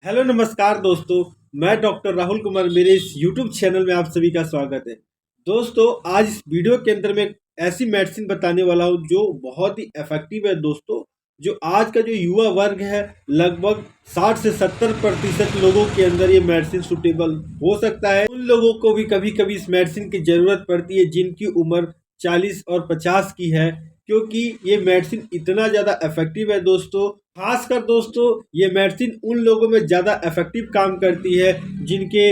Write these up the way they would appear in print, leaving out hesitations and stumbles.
Hello नमस्कार दोस्तों। मैं डॉक्टर राहुल कुमार, मेरे इस यूट्यूब चैनल में आप सभी का स्वागत है। दोस्तों, आज इस वीडियो के अंदर मैं एक ऐसी मेडिसिन बताने वाला हूं जो बहुत ही इफेक्टिव है दोस्तों। जो आज का जो युवा वर्ग है, लगभग 60 से 70% लोगों के अंदर ये मेडिसिन सूटेबल हो सकता है। उन लोगों को भी कभी कभी इस मेडिसिन की जरूरत पड़ती है जिनकी उम्र 40 और 50 की है, क्योंकि ये मेडिसिन इतना ज़्यादा इफेक्टिव है दोस्तों। खासकर दोस्तों, ये मेडिसिन उन लोगों में ज़्यादा इफेक्टिव काम करती है जिनके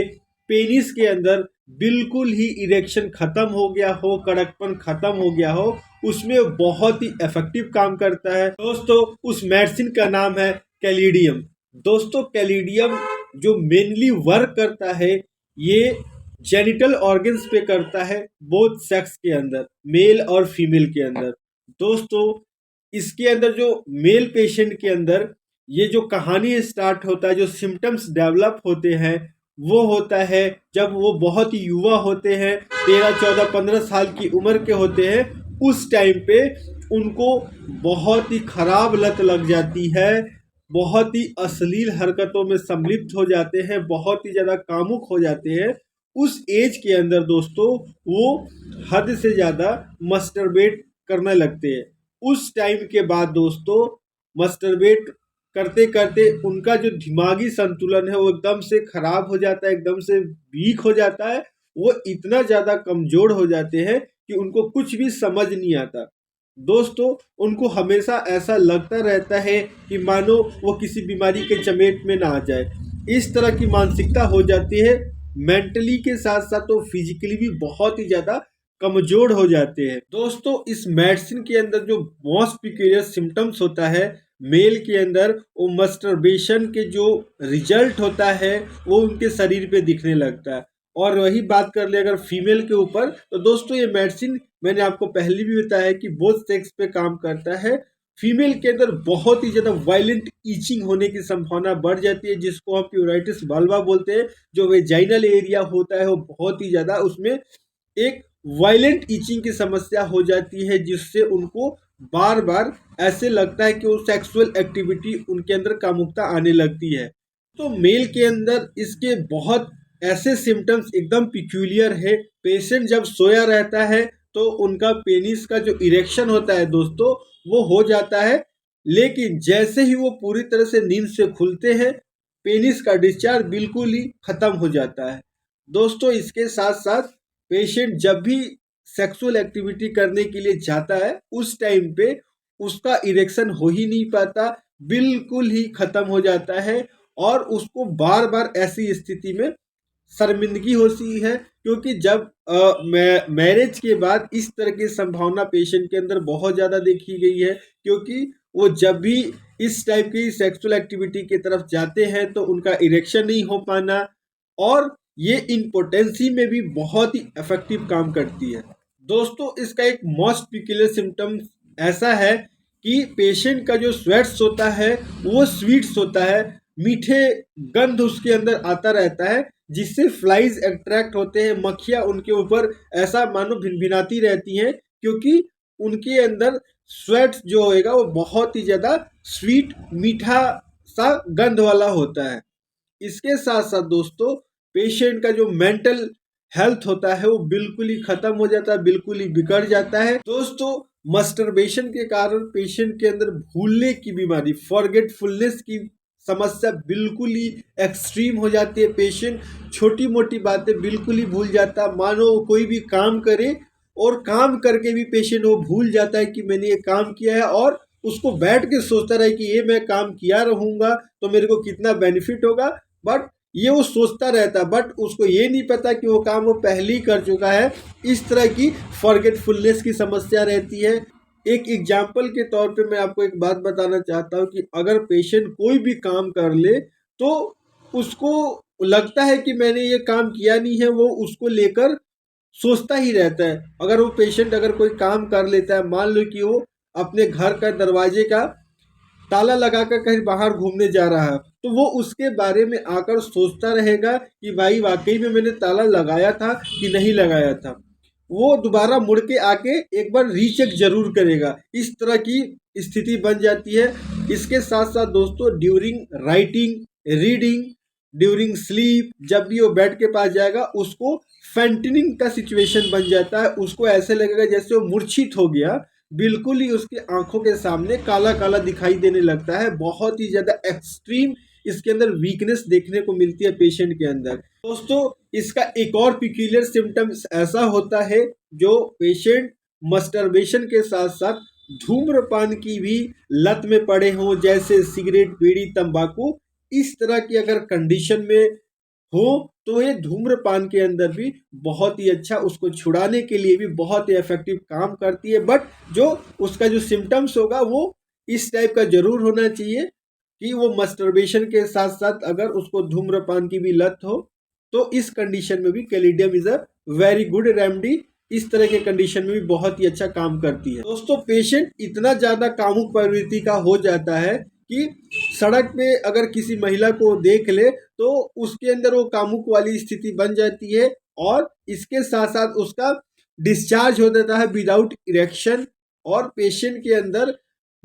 पेनिस के अंदर बिल्कुल ही इरेक्शन खत्म हो गया हो, कड़कपन खत्म हो गया हो, उसमें बहुत ही इफेक्टिव काम करता है दोस्तों। उस मेडिसिन का नाम है कैलिडियम। दोस्तों, कैलिडियम जो मेनली वर्क करता है, ये जेनिटल ऑर्गन्स पे करता है, बोथ सेक्स के अंदर, मेल और फीमेल के अंदर। दोस्तों, इसके अंदर जो मेल पेशेंट के अंदर ये जो कहानी स्टार्ट होता है, जो सिम्टम्स डेवलप होते हैं, वो होता है जब वो बहुत ही युवा होते हैं, 13, 14, 15 साल की उम्र के होते हैं। उस टाइम पे उनको बहुत ही खराब लत लग जाती है, बहुत ही अश्लील हरकतों में सम्मिलित हो जाते हैं, बहुत ही ज़्यादा कामुक हो जाते हैं। उस एज के अंदर दोस्तों वो हद से ज़्यादा मस्टरबेट करने लगते हैं। उस टाइम के बाद दोस्तों मस्टरबेट करते करते उनका जो दिमागी संतुलन है वो एकदम से खराब हो जाता है, एकदम से वीक हो जाता है। वो इतना ज़्यादा कमज़ोर हो जाते हैं कि उनको कुछ भी समझ नहीं आता दोस्तों। उनको हमेशा ऐसा लगता रहता है कि मानो वो किसी बीमारी के चपेट में ना आ जाए। इस तरह की मानसिकता हो जाती है। मेंटली के साथ साथ तो फिजिकली भी बहुत ही ज़्यादा कमजोर हो जाते हैं दोस्तों। इस मेडिसिन के अंदर जो मोस्ट पिक्यूलियर सिम्टम्स होता है मेल के अंदर, वो मस्टरबेशन के जो रिजल्ट होता है वो उनके शरीर पे दिखने लगता है। और वही बात कर ले अगर फीमेल के ऊपर, तो दोस्तों ये मेडिसिन मैंने आपको पहले भी बताया कि बोथ सेक्स पे काम करता है। फीमेल के अंदर बहुत ही ज़्यादा वायलेंट ईचिंग होने की संभावना बढ़ जाती है, जिसको हम प्यूराइटिस वाल्वा बोलते हैं। जो वेजाइनल एरिया होता है वो बहुत ही ज़्यादा उसमें एक वायलेंट ईचिंग की समस्या हो जाती है, जिससे उनको बार बार ऐसे लगता है कि वो सेक्सुअल एक्टिविटी उनके अंदर कामुकता आने लगती है। तो मेल के अंदर इसके बहुत ऐसे सिम्टम्स एकदम पिक्यूलियर है। पेशेंट जब सोया रहता है तो उनका पेनिस का जो इरेक्शन होता है दोस्तों वो हो जाता है, लेकिन जैसे ही वो पूरी तरह से नींद से खुलते हैं पेनिस का डिस्चार्ज बिल्कुल ही खत्म हो जाता है दोस्तों। इसके साथ साथ पेशेंट जब भी सेक्सुअल एक्टिविटी करने के लिए जाता है उस टाइम पे उसका इरेक्शन हो ही नहीं पाता, बिल्कुल ही खत्म हो जाता है। और उसको बार बार ऐसी स्थिति में शर्मिंदगी होती है, क्योंकि जब मैरिज के बाद इस तरह की संभावना पेशेंट के अंदर बहुत ज़्यादा देखी गई है, क्योंकि वो जब भी इस टाइप की सेक्सुअल एक्टिविटी की तरफ जाते हैं तो उनका इरेक्शन नहीं हो पाना, और ये इम्पोटेंसी में भी बहुत ही इफेक्टिव काम करती है दोस्तों। इसका एक मोस्ट पिक्यूलियर सिम्टम ऐसा है कि पेशेंट का जो स्वेट्स होता है वो स्वीट्स होता है, मीठे गंध उसके अंदर आता रहता है, जिससे फ्लाइज अट्रैक्ट होते हैं। मक्खियाँ उनके ऊपर ऐसा मानो भिनभिनाती रहती हैं, क्योंकि उनके अंदर स्वेट्स जो होएगा वो बहुत ही ज़्यादा स्वीट मीठा सा गंध वाला होता है। इसके साथ साथ दोस्तों पेशेंट का जो मेंटल हेल्थ होता है वो बिल्कुल ही खत्म हो जाता है, बिल्कुल ही बिगड़ जाता है दोस्तों। मस्टरबेशन के कारण पेशेंट के अंदर भूलने की बीमारी, फॉरगेटफुलनेस की समस्या बिल्कुल ही एक्सट्रीम हो जाती है। पेशेंट छोटी मोटी बातें बिल्कुल ही भूल जाता, मानो वो कोई भी काम करे और काम करके भी पेशेंट वो भूल जाता है कि मैंने ये काम किया है, और उसको बैठ के सोचता रहे कि ये मैं काम किया रहूँगा तो मेरे को कितना बेनिफिट होगा। बट ये वो सोचता रहता, बट उसको ये नहीं पता कि वो काम वो पहले ही कर चुका है। इस तरह की फॉरगेटफुलनेस की समस्या रहती है। एक एग्जाम्पल के तौर पे मैं आपको एक बात बताना चाहता हूँ कि अगर पेशेंट कोई भी काम कर ले तो उसको लगता है कि मैंने ये काम किया नहीं है, वो उसको लेकर सोचता ही रहता है। अगर वो पेशेंट अगर कोई काम कर लेता है, मान लो कि वो अपने घर का दरवाजे का ताला लगाकर कहीं बाहर घूमने जा रहा है, तो वो उसके बारे में आकर सोचता रहेगा कि भाई वाकई में मैंने ताला लगाया था कि नहीं लगाया था। वो दोबारा मुड़ के आके एक बार रीचेक जरूर करेगा। इस तरह की स्थिति बन जाती है। इसके साथ साथ दोस्तों during writing reading, during sleep, जब भी वो बेड के पास जाएगा उसको फेंटनिंग का सिचुएशन बन जाता है। उसको ऐसे लगेगा जैसे वो मूर्छित हो गया, बिल्कुल ही उसकी आंखों के सामने काला काला दिखाई देने लगता है। बहुत ही ज़्यादा एक्सट्रीम इसके अंदर वीकनेस देखने को मिलती है पेशेंट के अंदर। दोस्तों, इसका एक और पिक्यूलियर सिम्टम्स ऐसा होता है जो पेशेंट मस्टरबेशन के साथ साथ धूम्रपान की भी लत में पड़े हों, जैसे सिगरेट, बीड़ी, तंबाकू, इस तरह की अगर कंडीशन में हो तो ये धूम्रपान के अंदर भी बहुत ही अच्छा, उसको छुड़ाने के लिए भी बहुत ही इफेक्टिव काम करती है। बट जो उसका जो सिम्टम्स होगा वो इस टाइप का जरूर होना चाहिए कि वो मस्टरबेशन के साथ साथ अगर उसको धूम्रपान की भी लत हो, तो इस कंडीशन में भी caladium is a very good remedy. इस तरह के कंडीशन में भी बहुत ही अच्छा काम करती है। दोस्तों, पेशेंट इतना ज्यादा कामुक प्रवृत्ति का हो जाता है कि सड़क पे अगर किसी महिला को देख ले तो उसके अंदर वो कामुक वाली स्थिति बन जाती है, और इसके साथ साथ उसका डिस्चार्ज हो जाता है विदाउट इरेक्शन। और पेशेंट के अंदर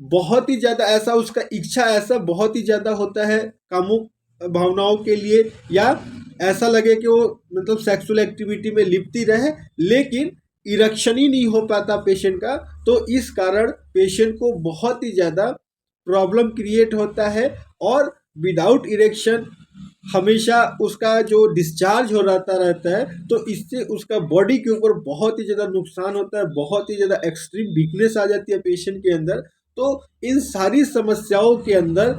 बहुत ही ज़्यादा ऐसा उसका इच्छा ऐसा बहुत ही ज़्यादा होता है कामुक भावनाओं के लिए, या ऐसा लगे कि वो मतलब सेक्सुअल एक्टिविटी में लिप्ति रहे लेकिन इरेक्शन ही नहीं हो पाता पेशेंट का। तो इस कारण पेशेंट को बहुत ही ज़्यादा प्रॉब्लम क्रिएट होता है, और विदाउट इरेक्शन हमेशा उसका जो डिस्चार्ज हो रहता है, तो इससे उसका बॉडी के ऊपर बहुत ही ज़्यादा नुकसान होता है, बहुत ही ज़्यादा एक्सट्रीम वीकनेस आ जाती है पेशेंट के अंदर। तो इन सारी समस्याओं के अंदर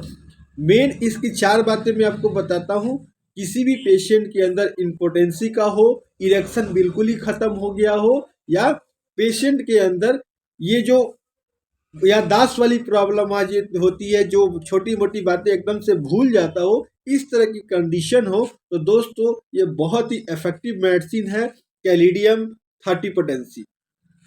मेन इसकी 4 बातें मैं आपको बताता हूँ। किसी भी पेशेंट के अंदर इम्पोटेंसी का हो, इरेक्शन बिल्कुल ही ख़त्म हो गया हो, या पेशेंट के अंदर ये जो याददाश्त वाली प्रॉब्लम आज होती है, जो छोटी मोटी बातें एकदम से भूल जाता हो, इस तरह की कंडीशन हो, तो दोस्तों ये बहुत ही इफेक्टिव मेडिसिन है कैलिडियम 30 पोटेंसी।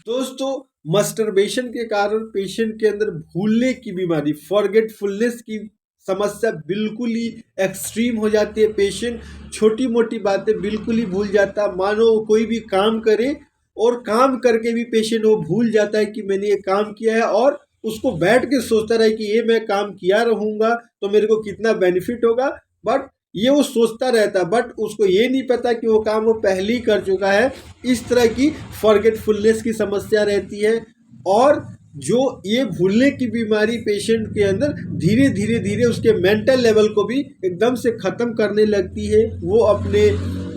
दोस्तों, मस्टरबेशन के कारण पेशेंट के अंदर भूलने की बीमारी, फॉरगेटफुलनेस की समस्या बिल्कुल ही एक्सट्रीम हो जाती है। पेशेंट छोटी मोटी बातें बिल्कुल ही भूल जाता, मानो कोई भी काम करे और काम करके भी पेशेंट वो भूल जाता है कि मैंने ये काम किया है, और उसको बैठ के सोचता रहे कि ये मैं काम किया रहूँगा तो मेरे को कितना बेनिफिट होगा। बट ये वो सोचता रहता, बट उसको ये नहीं पता कि वो काम वो पहले ही कर चुका है। इस तरह की फॉरगेटफुलनेस की समस्या रहती है, और जो ये भूलने की बीमारी पेशेंट के अंदर धीरे धीरे धीरे उसके मेंटल लेवल को भी एकदम से ख़त्म करने लगती है। वो अपने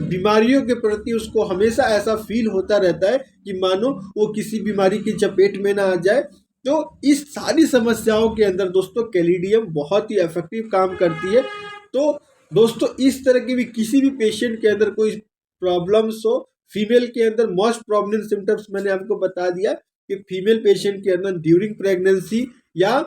बीमारियों के प्रति उसको हमेशा ऐसा फील होता रहता है कि मानो वो किसी बीमारी की चपेट में ना आ जाए। तो इस सारी समस्याओं के अंदर दोस्तों कैलिडियम बहुत ही इफेक्टिव काम करती है। तो दोस्तों, इस तरह की भी किसी भी पेशेंट के अंदर कोई प्रॉब्लम्स हो, फीमेल के अंदर मोस्ट प्रोमिनेंट सिम्टम्स मैंने आपको बता दिया कि फीमेल पेशेंट के अंदर ड्यूरिंग प्रेगनेंसी या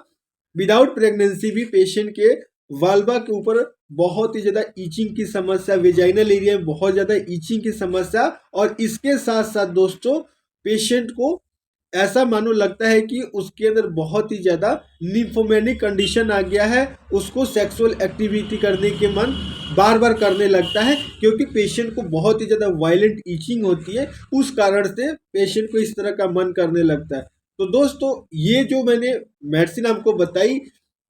विदाउट प्रेगनेंसी भी पेशेंट के वाल्वा के ऊपर बहुत ही ज़्यादा ईचिंग की समस्या, वेजाइनल एरिया में बहुत ज़्यादा ईचिंग की समस्या, और इसके साथ साथ दोस्तों पेशेंट को ऐसा मानो लगता है कि उसके अंदर बहुत ही ज़्यादा निम्फोमेनिक कंडीशन आ गया है, उसको सेक्सुअल एक्टिविटी करने के मन बार बार करने लगता है, क्योंकि पेशेंट को बहुत ही ज़्यादा वायलेंट ईचिंग होती है, उस कारण से पेशेंट को इस तरह का मन करने लगता है। तो दोस्तों, ये जो मैंने मेडिसिन आपको बताई,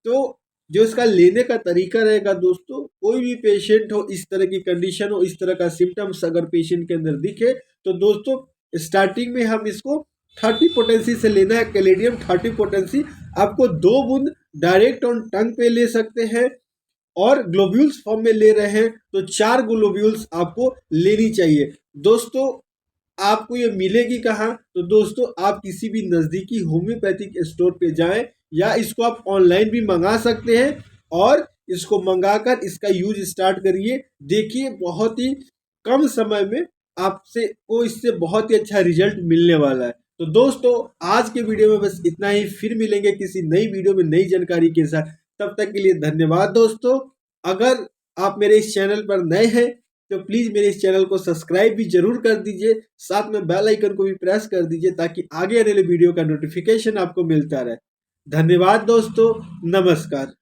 तो जो इसका लेने का तरीका रहेगा दोस्तों, कोई भी पेशेंट हो, इस तरह की कंडीशन हो, इस तरह का सिम्टम्स अगर पेशेंट के अंदर दिखे, तो दोस्तों स्टार्टिंग में हम इसको 30 पोटेंसी से लेना है। कैलिडियम 30 पोटेंसी आपको 2 बूंद डायरेक्ट ऑन टंग पे ले सकते हैं, और ग्लोब्यूल्स फॉर्म में ले रहे हैं तो 4 ग्लोब्यूल्स आपको लेनी चाहिए। दोस्तों, आपको ये मिलेगी कहाँ? तो दोस्तों, आप किसी भी नज़दीकी होम्योपैथिक स्टोर पे जाएं, या इसको आप ऑनलाइन भी मंगा सकते हैं, और इसको मंगाकर इसका यूज स्टार्ट करिए। देखिए, बहुत ही कम समय में आपसे को इससे बहुत ही अच्छा रिजल्ट मिलने वाला है। तो दोस्तों, आज के वीडियो में बस इतना ही। फिर मिलेंगे किसी नई वीडियो में नई जानकारी के साथ। तब तक के लिए धन्यवाद दोस्तों। अगर आप मेरे इस चैनल पर नए हैं तो प्लीज़ मेरे इस चैनल को सब्सक्राइब भी जरूर कर दीजिए, साथ में बेल आइकन को भी प्रेस कर दीजिए, ताकि आगे आने वाले वीडियो का नोटिफिकेशन आपको मिलता रहे। धन्यवाद दोस्तों, नमस्कार।